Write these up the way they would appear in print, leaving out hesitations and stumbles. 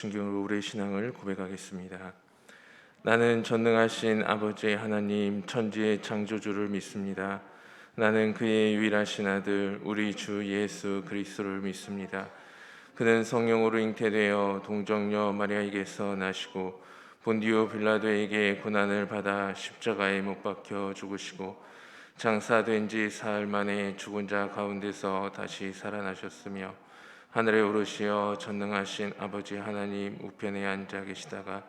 신경으로 우리의 신앙을 고백하겠습니다. 나는 전능하신 아버지 하나님 천지의 창조주를 믿습니다. 나는 그의 유일하신 아들 우리 주 예수 그리스도를 믿습니다. 그는 성령으로 잉태되어 동정녀 마리아에게서 나시고 본디오 빌라도에게 고난을 받아 십자가에 못 박혀 죽으시고 장사된 지 사흘 만에 죽은 자 가운데서 다시 살아나셨으며 하늘에 오르시어 전능하신 아버지 하나님 우편에 앉아 계시다가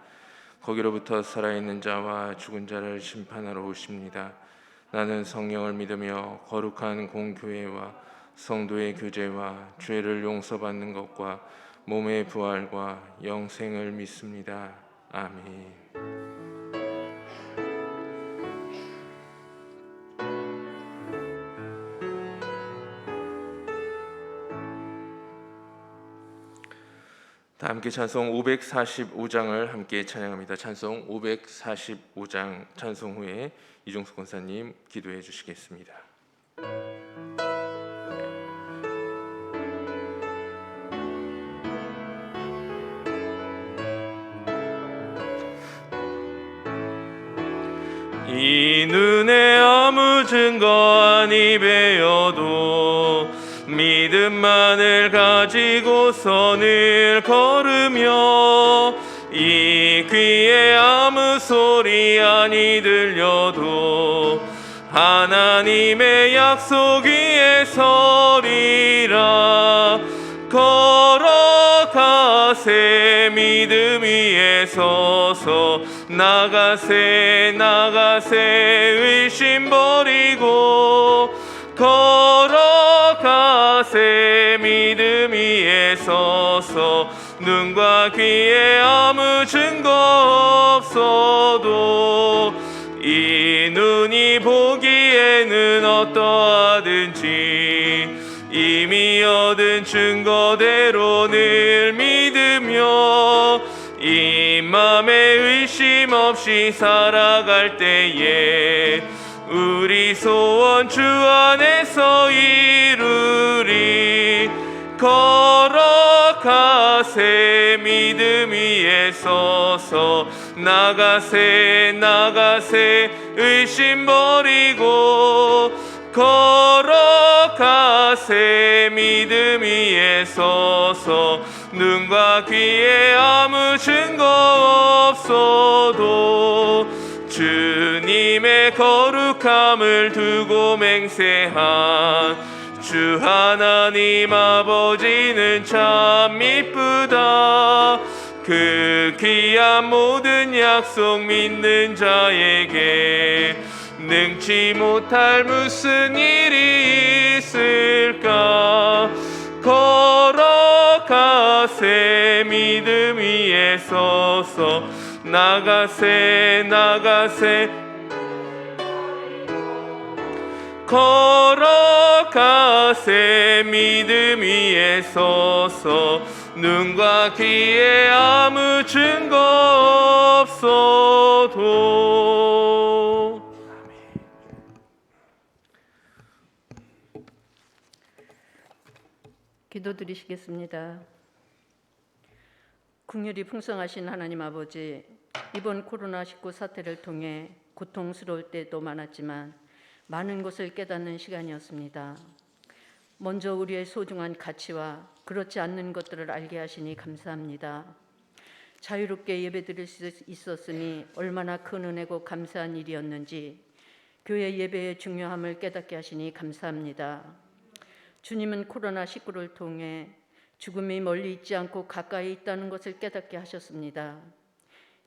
거기로부터 살아있는 자와 죽은 자를 심판하러 오십니다. 나는 성령을 믿으며 거룩한 공교회와 성도의 교제와 죄를 용서받는 것과 몸의 부활과 영생을 믿습니다. 아멘. 다 함께 찬송 545장을 함께 찬양합니다. 찬송 545장 찬송 후에 이종숙 권사님 기도해 주시겠습니다. 이 눈에 아무 증거 아니 배어도 믿음만을 가지고서 늘 걸으며 이 귀에 아무 소리 아니 들려도 하나님의 약속 위에 서리라. 걸어가세 믿음 위에 서서 나가세 의심 버리고 걸어가세 믿음 위에 서서 눈과 귀에 아무 증거 없어도 이 눈이 보기에는 어떠하든지 이미 얻은 증거대로 늘 믿으며 이 맘에 의심 없이 살아갈 때에 우리 소원 주 안에서 이루리. 걸어가세 믿음 위에 서서 나가세 의심 버리고 걸어가세 믿음 위에 서서 눈과 귀에 아무 증거 없어도 주님의 거룩함을 두고 맹세한 주 하나님 아버지는 참 이쁘다. 그 귀한 모든 약속 믿는 자에게 능치 못할 무슨 일이 있을까. 걸어가세 믿음 위에 서서 나가세 걸어가세 믿음 위에 서서 눈과 귀에 아무 증거 없어도. 기도드리시겠습니다. 긍휼이 풍성하신 하나님 아버지, 이번 코로나19 사태를 통해 고통스러울 때도 많았지만 많은 것을 깨닫는 시간이었습니다. 먼저 우리의 소중한 가치와 그렇지 않는 것들을 알게 하시니 감사합니다. 자유롭게 예배드릴 수 있었으니 얼마나 큰 은혜고 감사한 일이었는지 교회 예배의 중요함을 깨닫게 하시니 감사합니다. 주님은 코로나19를 통해 죽음이 멀리 있지 않고 가까이 있다는 것을 깨닫게 하셨습니다.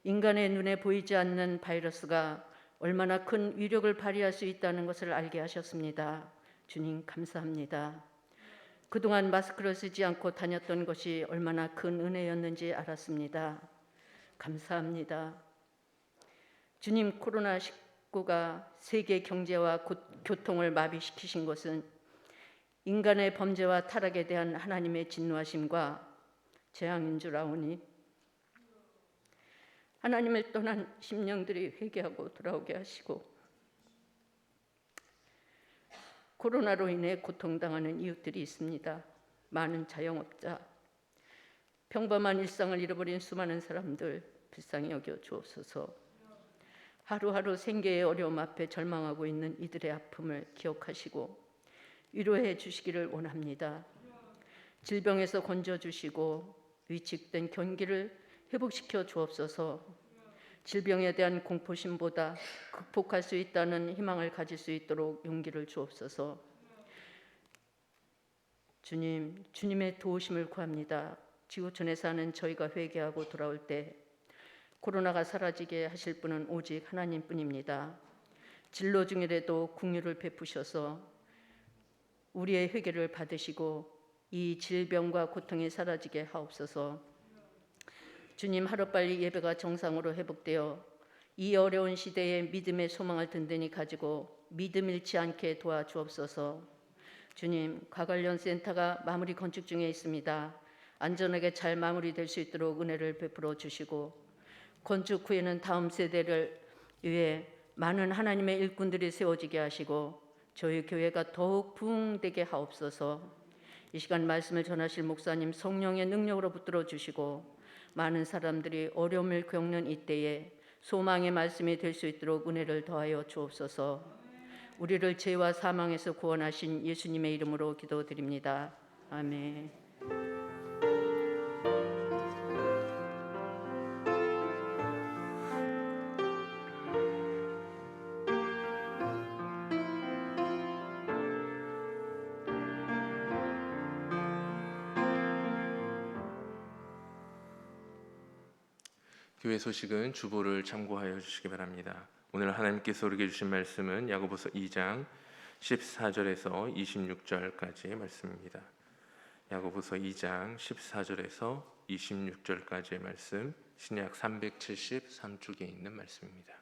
인간의 눈에 보이지 않는 바이러스가 얼마나 큰 위력을 발휘할 수 있다는 것을 알게 하셨습니다. 주님 감사합니다. 그동안 마스크를 쓰지 않고 다녔던 것이 얼마나 큰 은혜였는지 알았습니다. 감사합니다. 주님, 코로나19가 세계 경제와 교통을 마비시키신 것은 인간의 범죄와 타락에 대한 하나님의 진노하심과 재앙인 줄 아오니 하나님을 떠난 심령들이 회개하고 돌아오게 하시고 코로나로 인해 고통당하는 이웃들이 있습니다. 많은 자영업자, 평범한 일상을 잃어버린 수많은 사람들 불쌍히 여겨 주옵소서. 하루하루 생계의 어려움 앞에 절망하고 있는 이들의 아픔을 기억하시고 위로해 주시기를 원합니다. 질병에서 건져주시고 위축된 경기를 회복시켜 주옵소서. 질병에 대한 공포심보다 극복할 수 있다는 희망을 가질 수 있도록 용기를 주옵소서. 주님, 주님의 도우심을 구합니다. 지구촌에 사는 저희가 회개하고 돌아올 때 코로나가 사라지게 하실 분은 오직 하나님뿐입니다. 진로 중이라도 긍휼을 베푸셔서 우리의 회개를 받으시고 이 질병과 고통이 사라지게 하옵소서. 주님, 하루빨리 예배가 정상으로 회복되어 이 어려운 시대에 믿음의 소망을 든든히 가지고 믿음 잃지 않게 도와주옵소서. 주님, 가관련 센터가 마무리 건축 중에 있습니다. 안전하게 잘 마무리될 수 있도록 은혜를 베풀어 주시고 건축 후에는 다음 세대를 위해 많은 하나님의 일꾼들이 세워지게 하시고 저희 교회가 더욱 부흥되게 하옵소서. 이 시간 말씀을 전하실 목사님 성령의 능력으로 붙들어 주시고 많은 사람들이 어려움을 겪는 이때에 소망의 말씀이 될 수 있도록 은혜를 더하여 주옵소서. 우리를 죄와 사망에서 구원하신 예수님의 이름으로 기도드립니다. 아멘. 교회 소식은 주보를 참고하여 주시기 바랍니다. 오늘 하나님께서 우리에게 주신 말씀은 야고보서 2장 14절에서 26절까지의 말씀입니다. 야고보서 2장 14절에서 26절까지의 말씀, 신약 373쪽에 있는 말씀입니다.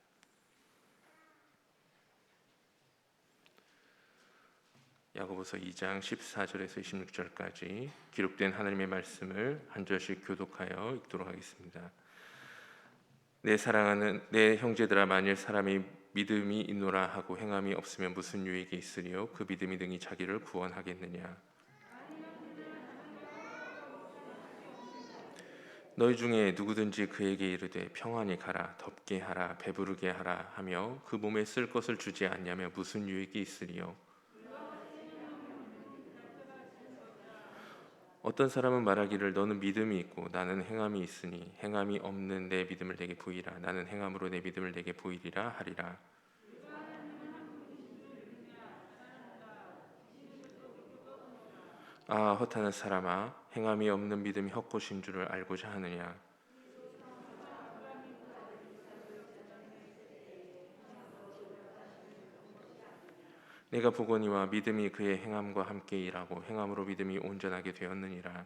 야고보서 2장 14절에서 26절까지 기록된 하나님의 말씀을 한 절씩 교독하여 읽도록 하겠습니다. 내 사랑하는 내 형제들아, 만일 사람이 믿음이 있노라 하고 행함이 없으면 무슨 유익이 있으리요? 그 믿음이 등이 자기를 구원하겠느냐? 너희 중에 누구든지 그에게 이르되 평안히 가라, 덥게 하라, 배부르게 하라 하며 그 몸에 쓸 것을 주지 않냐면 무슨 유익이 있으리요? 어떤 사람은 말하기를 너는 믿음이 있고 나는 행함이 있으니 행함이 없는 내 믿음을 내게 보이라. 나는 행함으로 내 믿음을 내게 보이리라 하리라. 아, 허탄한 사람아, 행함이 없는 믿음이 헛것인 줄을 알고자 하느냐? 내가 보거니와 믿음이 그의 행함과 함께 일하고 행함으로 믿음이 온전하게 되었느니라.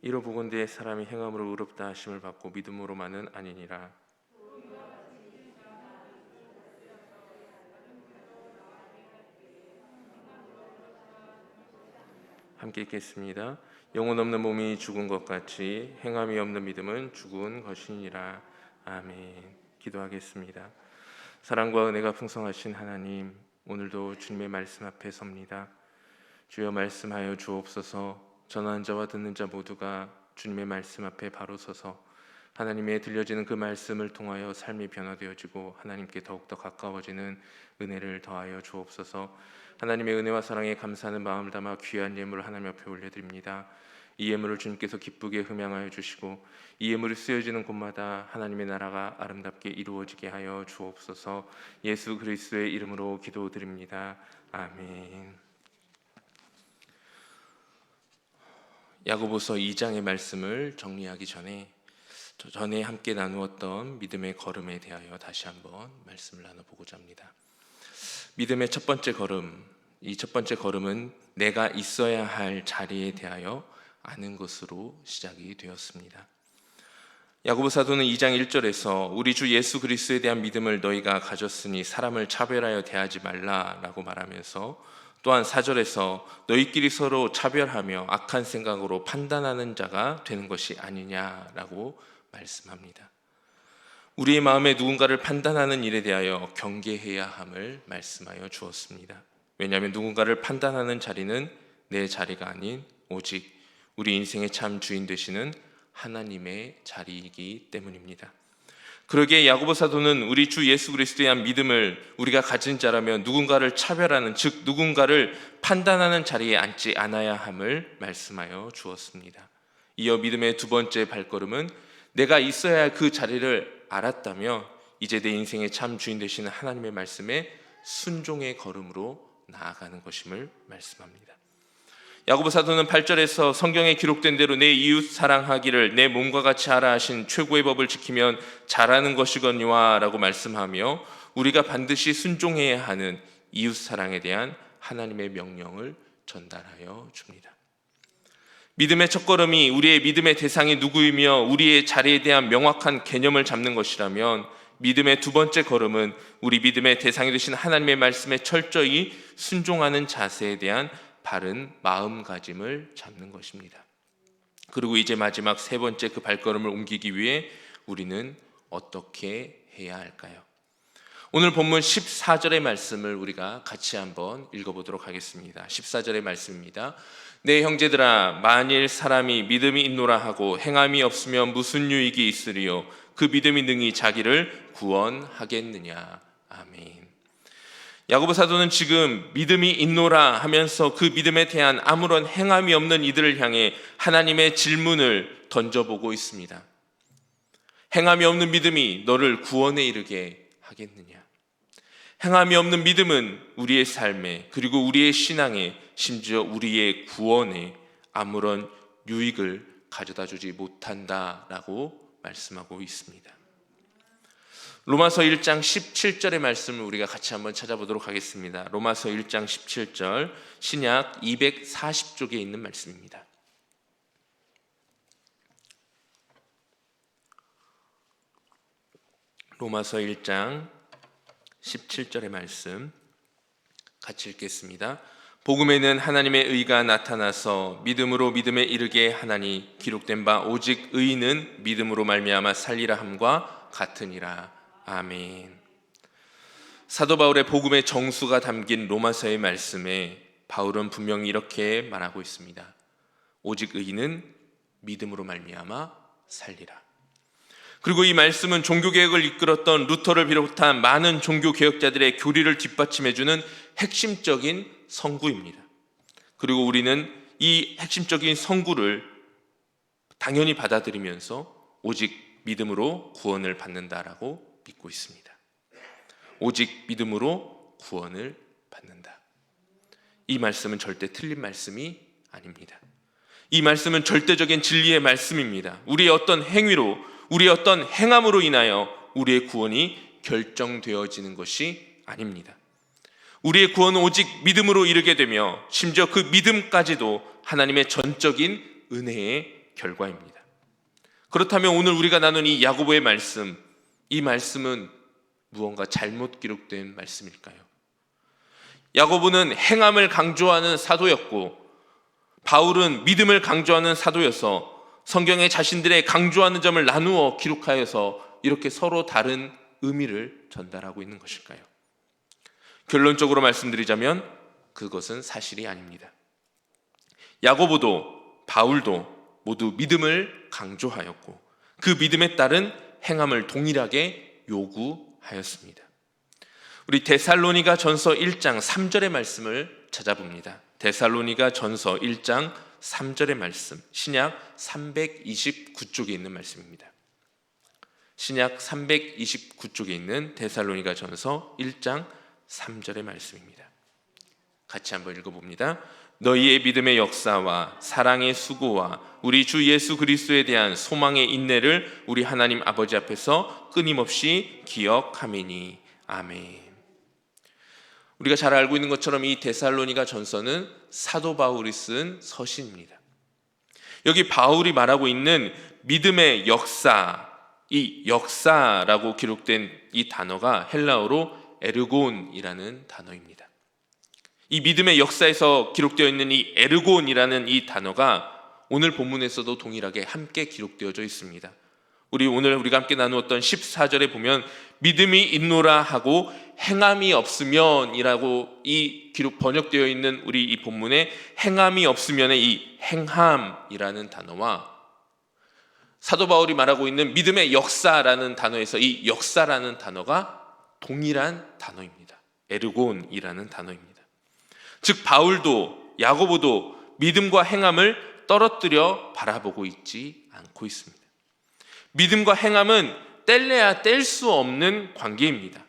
이로 보건대 사람이 행함으로 의롭다 하심을 받고 믿음으로만은 아니니라. 함께 읽겠습니다. 영혼 없는 몸이 죽은 것 같이 행함이 없는 믿음은 죽은 것이니라. 아멘. 기도하겠습니다. 사랑과 은혜가 풍성하신 하나님, 오늘도 주님의 말씀 앞에 섭니다. 주여, 말씀하여 주옵소서. 전하는 자와 듣는 자 모두가 주님의 말씀 앞에 바로 서서 하나님의 들려지는 그 말씀을 통하여 삶이 변화되어지고 하나님께 더욱더 가까워지는 은혜를 더하여 주옵소서. 하나님의 은혜와 사랑에 감사하는 마음을 담아 귀한 예물을 하나님 앞에 올려드립니다. 이 예물을 주님께서 기쁘게 흠양하여 주시고 이 예물이 쓰여지는 곳마다 하나님의 나라가 아름답게 이루어지게 하여 주옵소서. 예수 그리스도의 이름으로 기도드립니다. 아멘. 야고보서 2장의 말씀을 정리하기 전에 함께 나누었던 믿음의 걸음에 대하여 다시 한번 말씀을 나눠보고자 합니다. 믿음의 첫 번째 걸음, 이 첫 번째 걸음은 내가 있어야 할 자리에 대하여 아는 것으로 시작이 되었습니다. 야고보 사도는 2장 1절에서 우리 주 예수 그리스도에 대한 믿음을 너희가 가졌으니 사람을 차별하여 대하지 말라라고 말하면서 또한 4절에서 너희끼리 서로 차별하며 악한 생각으로 판단하는 자가 되는 것이 아니냐라고 말씀합니다. 우리의 마음에 누군가를 판단하는 일에 대하여 경계해야 함을 말씀하여 주었습니다. 왜냐하면 누군가를 판단하는 자리는 내 자리가 아닌 오직 우리 인생의 참 주인 되시는 하나님의 자리이기 때문입니다. 그러기에 야고보 사도는 우리 주 예수 그리스도에 대한 믿음을 우리가 가진 자라면 누군가를 차별하는, 즉 누군가를 판단하는 자리에 앉지 않아야 함을 말씀하여 주었습니다. 이어 믿음의 두 번째 발걸음은 내가 있어야 할 그 자리를 알았다며 이제 내 인생의 참 주인 되시는 하나님의 말씀에 순종의 걸음으로 나아가는 것임을 말씀합니다. 야고보 사도는 8절에서 성경에 기록된 대로 내 이웃 사랑하기를 내 몸과 같이 하라 하신 최고의 법을 지키면 잘하는 것이거니와 라고 말씀하며 우리가 반드시 순종해야 하는 이웃 사랑에 대한 하나님의 명령을 전달하여 줍니다. 믿음의 첫걸음이 우리의 믿음의 대상이 누구이며 우리의 자리에 대한 명확한 개념을 잡는 것이라면 믿음의 두 번째 걸음은 우리 믿음의 대상이 되신 하나님의 말씀에 철저히 순종하는 자세에 대한 바른 마음가짐을 잡는 것입니다. 그리고 이제 마지막 세 번째 그 발걸음을 옮기기 위해 우리는 어떻게 해야 할까요? 오늘 본문 14절의 말씀을 우리가 같이 한번 읽어보도록 하겠습니다. 14절의 말씀입니다. 내 형제들아, 만일 사람이 믿음이 있노라 하고 행함이 없으면 무슨 유익이 있으리요? 그 믿음이 능히 자기를 구원하겠느냐. 아멘. 야고보 사도는 지금 믿음이 있노라 하면서 그 믿음에 대한 아무런 행함이 없는 이들을 향해 하나님의 질문을 던져보고 있습니다. 행함이 없는 믿음이 너를 구원에 이르게 하겠느냐? 행함이 없는 믿음은 우리의 삶에, 그리고 우리의 신앙에, 심지어 우리의 구원에 아무런 유익을 가져다 주지 못한다라고 말씀하고 있습니다. 로마서 1장 17절의 말씀을 우리가 같이 한번 찾아보도록 하겠습니다. 로마서 1장 17절, 신약 240쪽에 있는 말씀입니다. 로마서 1장 17절의 말씀 같이 읽겠습니다. 복음에는 하나님의 의가 나타나서 믿음으로 믿음에 이르게 하나니 기록된 바 오직 의인은 믿음으로 말미암아 살리라 함과 같으니라. 아멘. 사도 바울의 복음의 정수가 담긴 로마서의 말씀에 바울은 분명히 이렇게 말하고 있습니다. 오직 의인은 믿음으로 말미암아 살리라. 그리고 이 말씀은 종교개혁을 이끌었던 루터를 비롯한 많은 종교개혁자들의 교리를 뒷받침해주는 핵심적인 성구입니다. 그리고 우리는 이 핵심적인 성구를 당연히 받아들이면서 오직 믿음으로 구원을 받는다라고 믿고 있습니다. 오직 믿음으로 구원을 받는다. 이 말씀은 절대 틀린 말씀이 아닙니다. 이 말씀은 절대적인 진리의 말씀입니다. 우리의 어떤 행위로, 우리의 어떤 행함으로 인하여 우리의 구원이 결정되어지는 것이 아닙니다. 우리의 구원은 오직 믿음으로 이르게 되며 심지어 그 믿음까지도 하나님의 전적인 은혜의 결과입니다. 그렇다면 오늘 우리가 나눈 이 야고보의 말씀, 이 말씀은 무언가 잘못 기록된 말씀일까요? 야고보는 행함을 강조하는 사도였고 바울은 믿음을 강조하는 사도여서 성경에 자신들의 강조하는 점을 나누어 기록하여서 이렇게 서로 다른 의미를 전달하고 있는 것일까요? 결론적으로 말씀드리자면 그것은 사실이 아닙니다. 야고보도 바울도 모두 믿음을 강조하였고 그 믿음에 따른 행함을 동일하게 요구하였습니다. 우리 데살로니가 전서 1장 3절의 말씀을 찾아봅니다. 데살로니가 전서 1장 3절의 말씀, 신약 329쪽에 있는 말씀입니다. 신약 329쪽에 있는 데살로니가 전서 1장 3절의 말씀입니다. 같이 한번 읽어봅니다. 너희의 믿음의 역사와 사랑의 수고와 우리 주 예수 그리스도에 대한 소망의 인내를 우리 하나님 아버지 앞에서 끊임없이 기억하매니. 아멘. 우리가 잘 알고 있는 것처럼 이 데살로니가 전서는 사도 바울이 쓴 서신입니다. 여기 바울이 말하고 있는 믿음의 역사, 이 역사라고 기록된 이 단어가 헬라어로 에르곤이라는 단어입니다. 이 믿음의 역사에서 기록되어 있는 이 에르곤이라는 이 단어가 오늘 본문에서도 동일하게 함께 기록되어져 있습니다. 오늘 우리가 함께 나누었던 14절에 보면 믿음이 있노라 하고 행함이 없으면이라고 이 기록 번역되어 있는 우리 이 본문에 행함이 없으면의 이 행함이라는 단어와 사도 바울이 말하고 있는 믿음의 역사라는 단어에서 이 역사라는 단어가 동일한 단어입니다. 에르곤이라는 단어입니다. 즉 바울도 야고보도 믿음과 행함을 떨어뜨려 바라보고 있지 않고 있습니다. 믿음과 행함은 뗄래야 뗄 수 없는 관계입니다.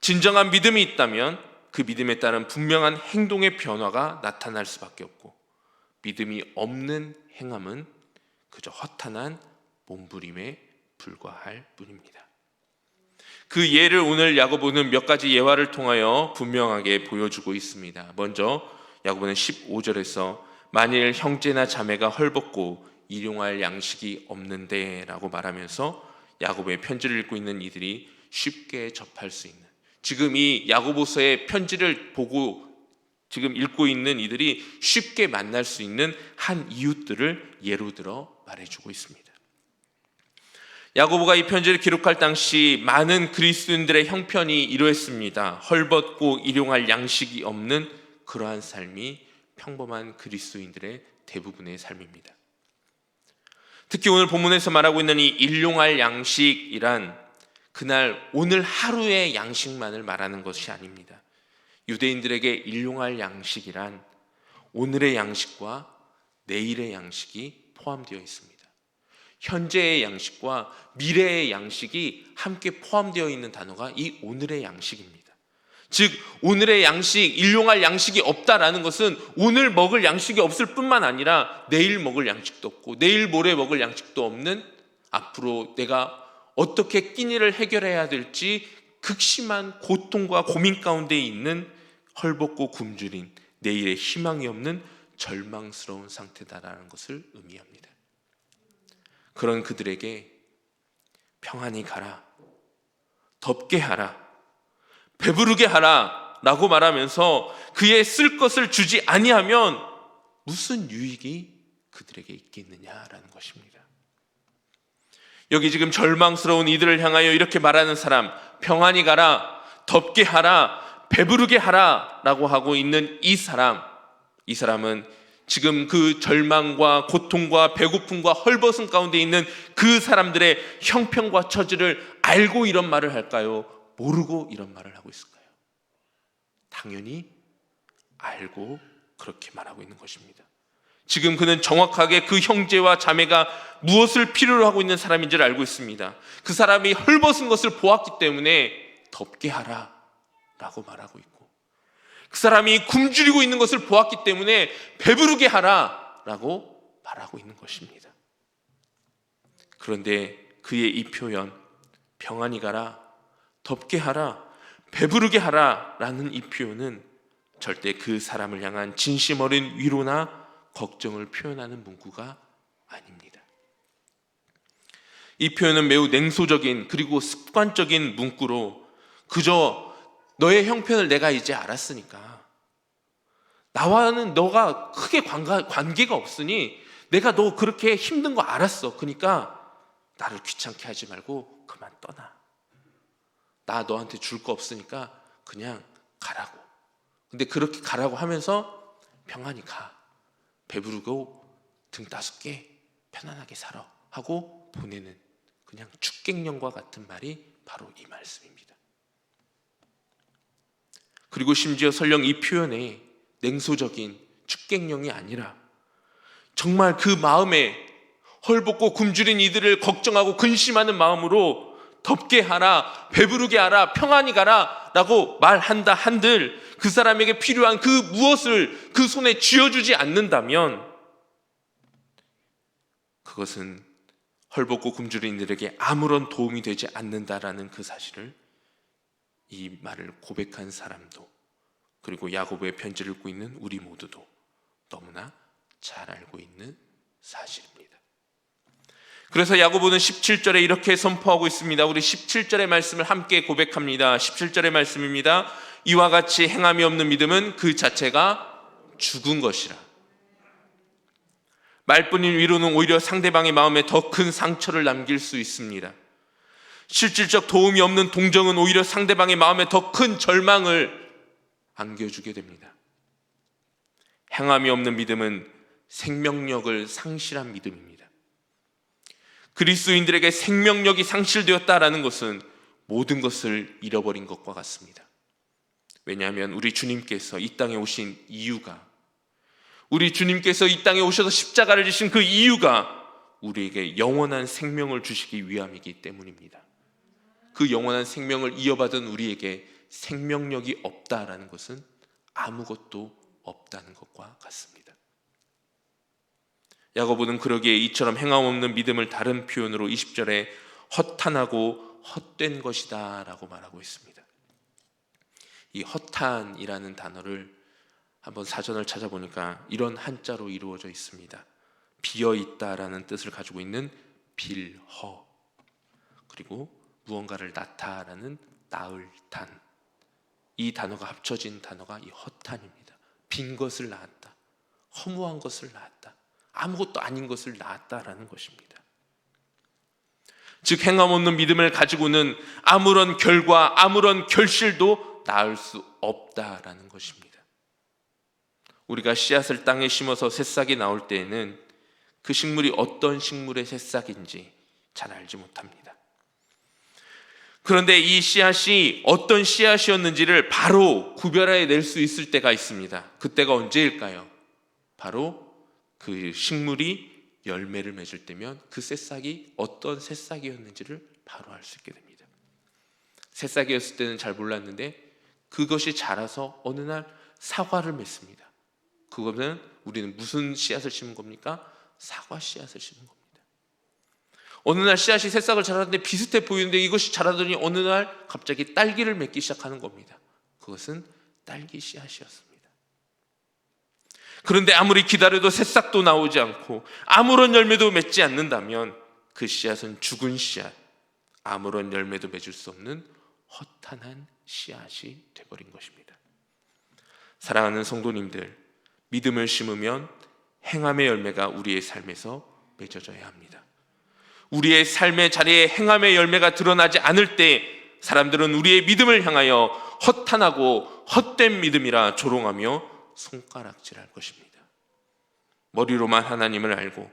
진정한 믿음이 있다면 그 믿음에 따른 분명한 행동의 변화가 나타날 수밖에 없고, 믿음이 없는 행함은 그저 허탄한 몸부림에 불과할 뿐입니다. 그 예를 오늘 야고보는 몇 가지 예화를 통하여 분명하게 보여주고 있습니다. 먼저 야고보는 15절에서 만일 형제나 자매가 헐벗고 일용할 양식이 없는데 라고 말하면서 야고보의 편지를 읽고 있는 이들이 쉽게 접할 수 있는, 지금 이 야고보서의 편지를 보고 지금 읽고 있는 이들이 쉽게 만날 수 있는 한 이웃들을 예로 들어 말해주고 있습니다. 야고보가 이 편지를 기록할 당시 많은 그리스도인들의 형편이 이러했습니다. 헐벗고 일용할 양식이 없는 그러한 삶이 평범한 그리스도인들의 대부분의 삶입니다. 특히 오늘 본문에서 말하고 있는 이 일용할 양식이란 그날 오늘 하루의 양식만을 말하는 것이 아닙니다. 유대인들에게 일용할 양식이란 오늘의 양식과 내일의 양식이 포함되어 있습니다. 현재의 양식과 미래의 양식이 함께 포함되어 있는 단어가 이 오늘의 양식입니다. 즉 오늘의 양식, 일용할 양식이 없다라는 것은 오늘 먹을 양식이 없을 뿐만 아니라 내일 먹을 양식도 없고 내일 모레 먹을 양식도 없는, 앞으로 내가 어떻게 끼니를 해결해야 될지 극심한 고통과 고민 가운데 있는 헐벗고 굶주린 내일의 희망이 없는 절망스러운 상태다라는 것을 의미합니다. 그런 그들에게 평안히 가라, 덥게 하라, 배부르게 하라 라고 말하면서 그의 쓸 것을 주지 아니하면 무슨 유익이 그들에게 있겠느냐라는 것입니다. 여기 지금 절망스러운 이들을 향하여 이렇게 말하는 사람, 평안히 가라, 덥게 하라, 배부르게 하라 라고 하고 있는 이 사람은 지금 그 절망과 고통과 배고픔과 헐벗음 가운데 있는 그 사람들의 형편과 처지를 알고 이런 말을 할까요? 모르고 이런 말을 하고 있을까요? 당연히 알고 그렇게 말하고 있는 것입니다. 지금 그는 정확하게 그 형제와 자매가 무엇을 필요로 하고 있는 사람인지를 알고 있습니다. 그 사람이 헐벗은 것을 보았기 때문에 덥게 하라 라고 말하고 있고, 그 사람이 굶주리고 있는 것을 보았기 때문에 배부르게 하라 라고 말하고 있는 것입니다. 그런데 그의 이 표현, 평안히 가라, 덥게 하라, 배부르게 하라 라는 이 표현은 절대 그 사람을 향한 진심 어린 위로나 걱정을 표현하는 문구가 아닙니다. 이 표현은 매우 냉소적인 그리고 습관적인 문구로 그저 너의 형편을 내가 이제 알았으니까, 나와는 너가 크게 관계가 없으니 내가 너 그렇게 힘든 거 알았어. 그러니까 나를 귀찮게 하지 말고 그만 떠나. 나 너한테 줄 거 없으니까 그냥 가라고. 근데 그렇게 가라고 하면서 평안히 가, 배부르고 등 따숩게 편안하게 살아 하고 보내는 그냥 축객령과 같은 말이 바로 이 말씀입니다. 그리고 심지어 설령 이 표현에 냉소적인 축객령이 아니라 정말 그 마음에 헐벗고 굶주린 이들을 걱정하고 근심하는 마음으로 덥게 하라, 배부르게 하라, 평안히 가라 라고 말한다 한들 그 사람에게 필요한 그 무엇을 그 손에 쥐어주지 않는다면 그것은 헐벗고 굶주린 이들에게 아무런 도움이 되지 않는다라는 그 사실을 이 말을 고백한 사람도, 그리고 야고보의 편지를 읽고 있는 우리 모두도 너무나 잘 알고 있는 사실입니다. 그래서 야고보는 17절에 이렇게 선포하고 있습니다. 우리 17절의 말씀을 함께 고백합니다. 17절의 말씀입니다. 이와 같이 행함이 없는 믿음은 그 자체가 죽은 것이라. 말뿐인 위로는 오히려 상대방의 마음에 더 큰 상처를 남길 수 있습니다. 실질적 도움이 없는 동정은 오히려 상대방의 마음에 더 큰 절망을 안겨주게 됩니다. 행함이 없는 믿음은 생명력을 상실한 믿음입니다. 그리스도인들에게 생명력이 상실되었다라는 것은 모든 것을 잃어버린 것과 같습니다. 왜냐하면 우리 주님께서 이 땅에 오신 이유가, 우리 주님께서 이 땅에 오셔서 십자가를 지신 그 이유가 우리에게 영원한 생명을 주시기 위함이기 때문입니다. 그 영원한 생명을 이어받은 우리에게 생명력이 없다라는 것은 아무것도 없다는 것과 같습니다. 야고보는 그러기에 이처럼 행함 없는 믿음을 다른 표현으로 20절에 허탄하고 헛된 것이다 라고 말하고 있습니다. 이 허탄이라는 단어를 한번 사전을 찾아보니까 이런 한자로 이루어져 있습니다. 비어있다라는 뜻을 가지고 있는 빌허, 그리고 무언가를 낳다라는 나을탄, 이 단어가 합쳐진 단어가 이 허탄입니다. 빈 것을 낳았다, 허무한 것을 낳았다, 아무것도 아닌 것을 낳았다라는 것입니다. 즉 행함 없는 믿음을 가지고는 아무런 결과, 아무런 결실도 낳을 수 없다라는 것입니다. 우리가 씨앗을 땅에 심어서 새싹이 나올 때에는 그 식물이 어떤 식물의 새싹인지 잘 알지 못합니다. 그런데 이 씨앗이 어떤 씨앗이었는지를 바로 구별해 낼 수 있을 때가 있습니다. 그때가 언제일까요? 바로 그 식물이 열매를 맺을 때면 그 새싹이 어떤 새싹이었는지를 바로 알 수 있게 됩니다. 새싹이었을 때는 잘 몰랐는데 그것이 자라서 어느 날 사과를 맺습니다. 그거는 우리는 무슨 씨앗을 심은 겁니까? 사과 씨앗을 심은 겁니다. 어느 날 씨앗이 새싹을 자랐는데 비슷해 보이는데 이것이 자라더니 어느 날 갑자기 딸기를 맺기 시작하는 겁니다. 그것은 딸기 씨앗이었습니다. 그런데 아무리 기다려도 새싹도 나오지 않고 아무런 열매도 맺지 않는다면 그 씨앗은 죽은 씨앗, 아무런 열매도 맺을 수 없는 허탄한 씨앗이 되어버린 것입니다. 사랑하는 성도님들, 믿음을 심으면 행함의 열매가 우리의 삶에서 맺어져야 합니다. 우리의 삶의 자리에 행함의 열매가 드러나지 않을 때 사람들은 우리의 믿음을 향하여 허탄하고 헛된 믿음이라 조롱하며 손가락질할 것입니다. 머리로만 하나님을 알고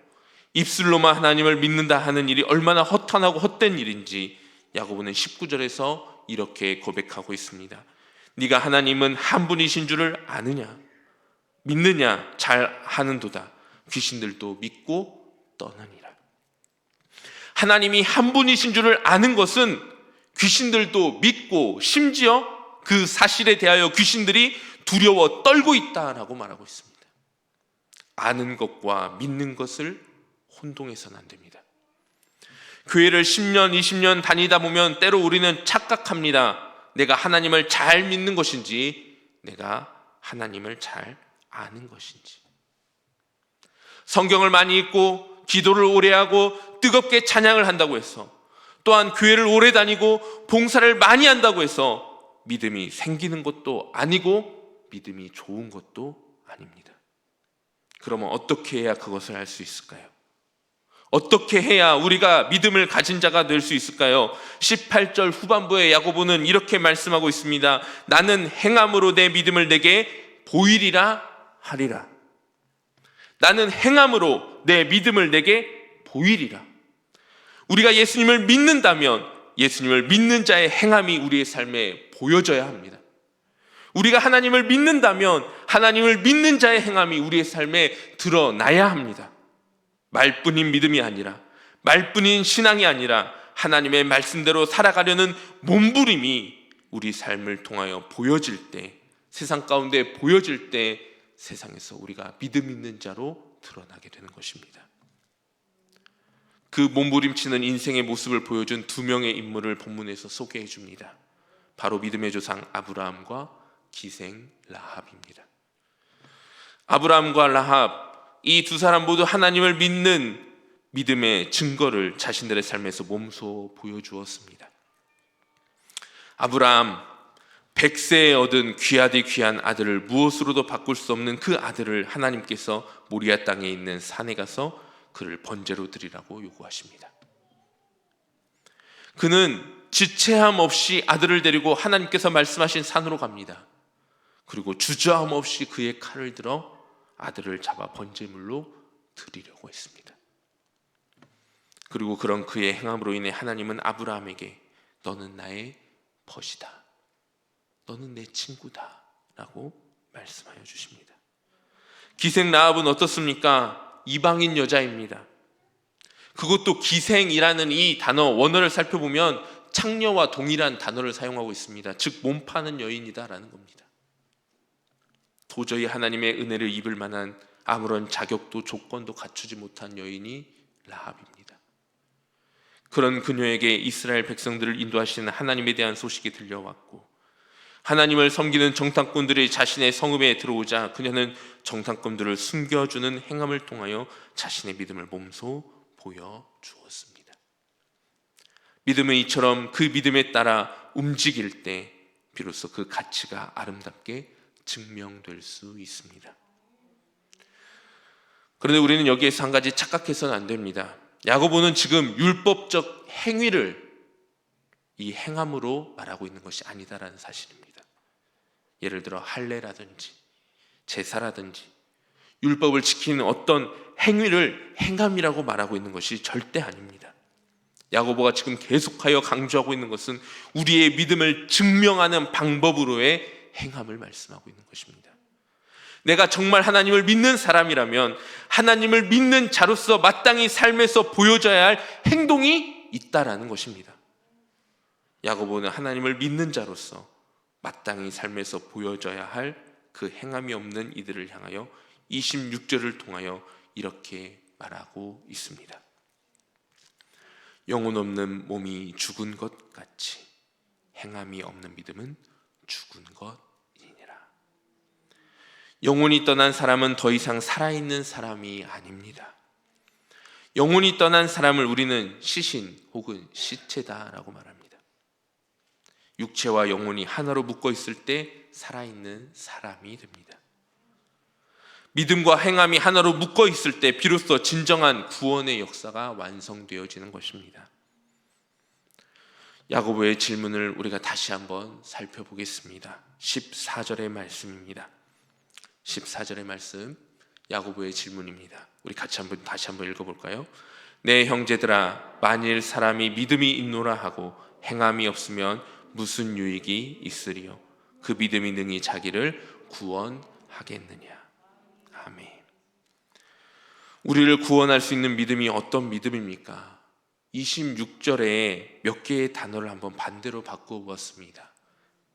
입술로만 하나님을 믿는다 하는 일이 얼마나 허탄하고 헛된 일인지 야고보는 19절에서 이렇게 고백하고 있습니다. 네가 하나님은 한 분이신 줄을 아느냐? 믿느냐? 잘 하는도다. 귀신들도 믿고 떠나니라. 하나님이 한 분이신 줄을 아는 것은 귀신들도 믿고 심지어 그 사실에 대하여 귀신들이 두려워 떨고 있다라고 말하고 있습니다. 아는 것과 믿는 것을 혼동해서는 안 됩니다. 교회를 10년, 20년 다니다 보면 때로 우리는 착각합니다. 내가 하나님을 잘 믿는 것인지 내가 하나님을 잘 아는 것인지. 성경을 많이 읽고 기도를 오래 하고 뜨겁게 찬양을 한다고 해서, 또한 교회를 오래 다니고 봉사를 많이 한다고 해서 믿음이 생기는 것도 아니고 믿음이 좋은 것도 아닙니다. 그러면 어떻게 해야 그것을 알 수 있을까요? 어떻게 해야 우리가 믿음을 가진 자가 될 수 있을까요? 18절 후반부에 야고보는 이렇게 말씀하고 있습니다. 나는 행함으로 내 믿음을 내게 보이리라 하리라. 나는 행함으로 내 믿음을 내게 보이리라. 우리가 예수님을 믿는다면 예수님을 믿는 자의 행함이 우리의 삶에 보여져야 합니다. 우리가 하나님을 믿는다면 하나님을 믿는 자의 행함이 우리의 삶에 드러나야 합니다. 말뿐인 믿음이 아니라, 말뿐인 신앙이 아니라 하나님의 말씀대로 살아가려는 몸부림이 우리 삶을 통하여 보여질 때, 세상 가운데 보여질 때 세상에서 우리가 믿음 있는 자로 드러나게 되는 것입니다. 그 몸부림치는 인생의 모습을 보여준 두 명의 인물을 본문에서 소개해 줍니다. 바로 믿음의 조상 아브라함과 기생 라합입니다. 아브라함과 라합, 이 두 사람 모두 하나님을 믿는 믿음의 증거를 자신들의 삶에서 몸소 보여주었습니다. 아브라함, 100세에 얻은 귀하디 귀한 아들을 무엇으로도 바꿀 수 없는 그 아들을 하나님께서 모리아 땅에 있는 산에 가서 그를 번제로 드리라고 요구하십니다. 그는 지체함 없이 아들을 데리고 하나님께서 말씀하신 산으로 갑니다. 그리고 주저함 없이 그의 칼을 들어 아들을 잡아 번제물로 드리려고 했습니다. 그리고 그런 그의 행함으로 인해 하나님은 아브라함에게 너는 나의 벗이다, 너는 내 친구다 라고 말씀하여 주십니다. 기생 라합은 어떻습니까? 이방인 여자입니다. 그것도 기생이라는 이 단어 원어를 살펴보면 창녀와 동일한 단어를 사용하고 있습니다. 즉 몸 파는 여인이다라는 겁니다. 도저히 하나님의 은혜를 입을 만한 아무런 자격도 조건도 갖추지 못한 여인이 라합입니다. 그런 그녀에게 이스라엘 백성들을 인도하시는 하나님에 대한 소식이 들려왔고, 하나님을 섬기는 정탐꾼들이 자신의 성읍에 들어오자 그녀는 정탐꾼들을 숨겨주는 행함을 통하여 자신의 믿음을 몸소 보여주었습니다. 믿음은 이처럼 그 믿음에 따라 움직일 때 비로소 그 가치가 아름답게 증명될 수 있습니다. 그런데 우리는 여기에서 한 가지 착각해서는 안 됩니다. 야고보는 지금 율법적 행위를 이 행함으로 말하고 있는 것이 아니다라는 사실입니다. 예를 들어 할례라든지 제사라든지 율법을 지키는 어떤 행위를 행함이라고 말하고 있는 것이 절대 아닙니다. 야고보가 지금 계속하여 강조하고 있는 것은 우리의 믿음을 증명하는 방법으로의 행함을 말씀하고 있는 것입니다. 내가 정말 하나님을 믿는 사람이라면 하나님을 믿는 자로서 마땅히 삶에서 보여줘야 할 행동이 있다라는 것입니다. 야고보는 하나님을 믿는 자로서 마땅히 삶에서 보여줘야 할 그 행함이 없는 이들을 향하여 26절을 통하여 이렇게 말하고 있습니다. 영혼 없는 몸이 죽은 것 같이 행함이 없는 믿음은 죽은 것이니라. 영혼이 떠난 사람은 더 이상 살아있는 사람이 아닙니다. 영혼이 떠난 사람을 우리는 시신 혹은 시체다라고 말합니다. 육체와 영혼이 하나로 묶어 있을 때 살아있는 사람이 됩니다. 믿음과 행함이 하나로 묶어 있을 때 비로소 진정한 구원의 역사가 완성되어지는 것입니다. 야고보의 질문을 우리가 다시 한번 살펴보겠습니다. 14절의 말씀입니다. 14절의 말씀, 야고보의 질문입니다. 우리 다시 한번 읽어볼까요? 내 형제들아, 만일 사람이 믿음이 있노라 하고 행함이 없으면 무슨 유익이 있으리요? 그 믿음이 능히 자기를 구원하겠느냐? 아멘. 우리를 구원할 수 있는 믿음이 어떤 믿음입니까? 26절에 몇 개의 단어를 한번 반대로 바꿔보았습니다.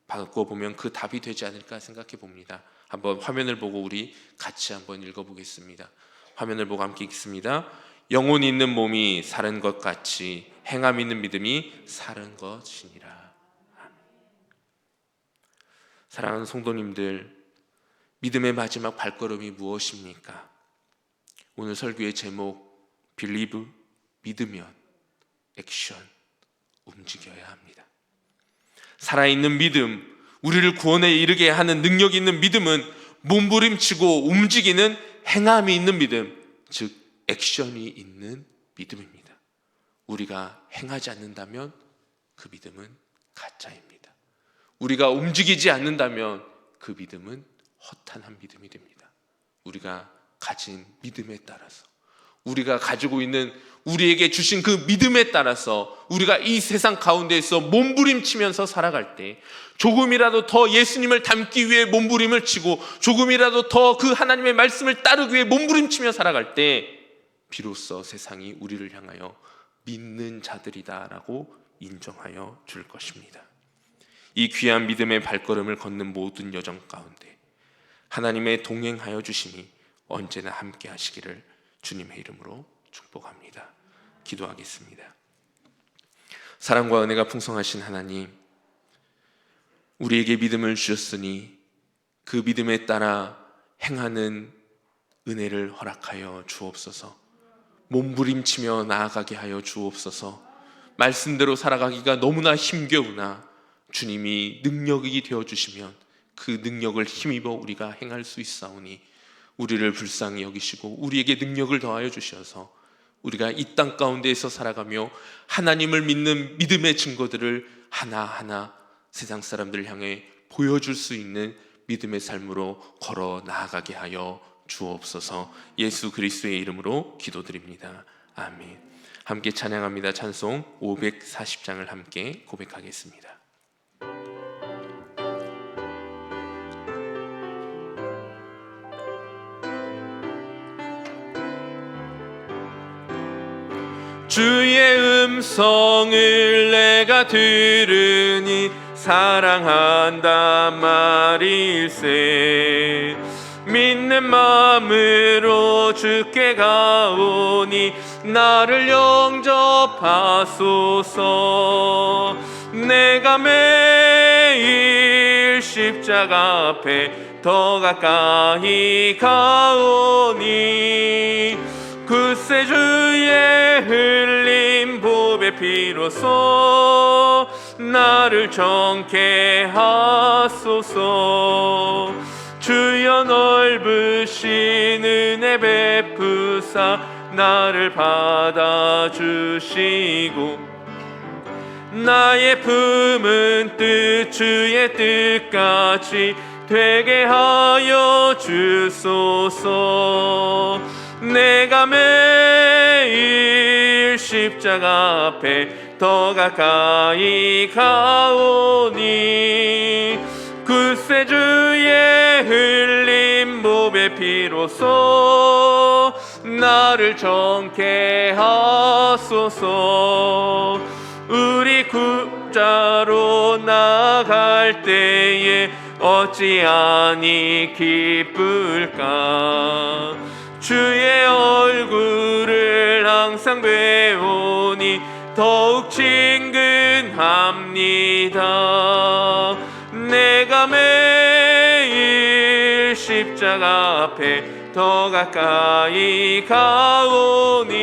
바꿔보면 그 답이 되지 않을까 생각해 봅니다. 한번 화면을 보고 우리 같이 한번 읽어보겠습니다. 화면을 보고 함께 읽습니다. 영혼이 있는 몸이 사는 것 같이 행함 있는 믿음이 사는 것이니라. 사랑하는 성도님들, 믿음의 마지막 발걸음이 무엇입니까? 오늘 설교의 제목, Believe, 믿으면 액션, 움직여야 합니다. 살아있는 믿음, 우리를 구원에 이르게 하는 능력 있는 믿음은 몸부림치고 움직이는 행함이 있는 믿음, 즉 액션이 있는 믿음입니다. 우리가 행하지 않는다면 그 믿음은 가짜입니다. 우리가 움직이지 않는다면 그 믿음은 허탄한 믿음이 됩니다. 우리가 가진 믿음에 따라서, 우리가 가지고 있는 우리에게 주신 그 믿음에 따라서 우리가 이 세상 가운데에서 몸부림치면서 살아갈 때, 조금이라도 더 예수님을 닮기 위해 몸부림을 치고 조금이라도 더 그 하나님의 말씀을 따르기 위해 몸부림치며 살아갈 때 비로소 세상이 우리를 향하여 믿는 자들이다라고 인정하여 줄 것입니다. 이 귀한 믿음의 발걸음을 걷는 모든 여정 가운데 하나님의 동행하여 주심이 언제나 함께 하시기를 주님의 이름으로 축복합니다. 기도하겠습니다. 사랑과 은혜가 풍성하신 하나님, 우리에게 믿음을 주셨으니 그 믿음에 따라 행하는 은혜를 허락하여 주옵소서. 몸부림치며 나아가게 하여 주옵소서. 말씀대로 살아가기가 너무나 힘겨우나 주님이 능력이 되어주시면 그 능력을 힘입어 우리가 행할 수 있사오니 우리를 불쌍히 여기시고 우리에게 능력을 더하여 주셔서 우리가 이 땅 가운데에서 살아가며 하나님을 믿는 믿음의 증거들을 하나하나 세상 사람들을 향해 보여줄 수 있는 믿음의 삶으로 걸어 나아가게 하여 주옵소서. 예수 그리스도의 이름으로 기도드립니다. 아멘. 함께 찬양합니다. 찬송 540장을 함께 고백하겠습니다. 주의 음성을 내가 들으니 사랑한단 말일세. 믿는 마음으로 주께 가오니 나를 영접하소서. 내가 매일 십자가 앞에 더 가까이 가오니 굳세 주의 흘린 보배 피로써 나를 정케 하소서. 주여 넓으신 은혜 베푸사 나를 받아주시고 나의 품은 뜻 주의 뜻같이 되게 하여 주소서. 내가 매일 십자가 앞에 더 가까이 가오니 굳세 주의 흘린 보배 피로써 나를 정케 하소서. 우리 구자로 나아갈 때에 어찌하니 기쁠까. 주의 얼굴을 항상 배우니 더욱 친근합니다. 내가 매일 십자가 앞에 더 가까이 가오니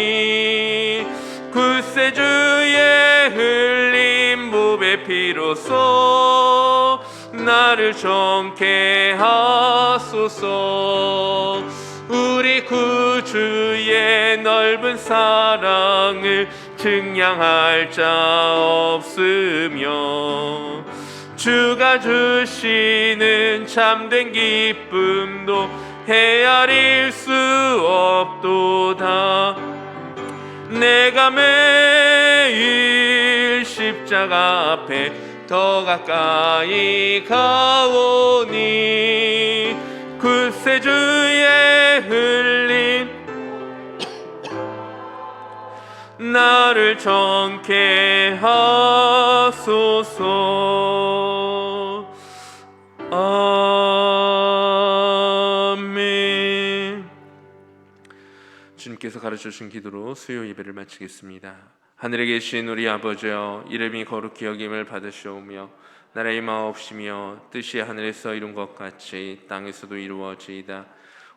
굳세 주의 흘린 보배 피로써 나를 정케 하소서. 우리 구주의 넓은 사랑을 증량할 자 없으며 주가 주시는 참된 기쁨도 헤아릴 수 없도다. 내가 매일 십자가 앞에 더 가까이 가오니 굳세 주의 흘린 나를 정케 하소서. 아멘. 주님께서 가르쳐주신 기도로 수요 예배를 마치겠습니다. 하늘에 계신 우리 아버지여, 이름이 거룩히 여김을 받으시오며 나라의 마옵시며 뜻이 하늘에서 이룬 것 같이 땅에서도 이루어지이다.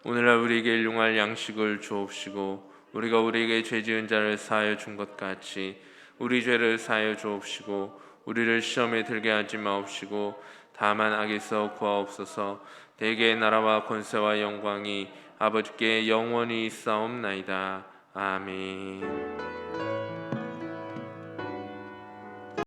오늘날 우리에게 일용할 양식을 주옵시고 우리가 우리에게 죄 지은 자를 사하여 준 것 같이 우리 죄를 사하여 주옵시고 우리를 시험에 들게 하지 마옵시고 다만 악에서 구하옵소서. 대개의 나라와 권세와 영광이 아버지께 영원히 있사옵나이다. 아멘.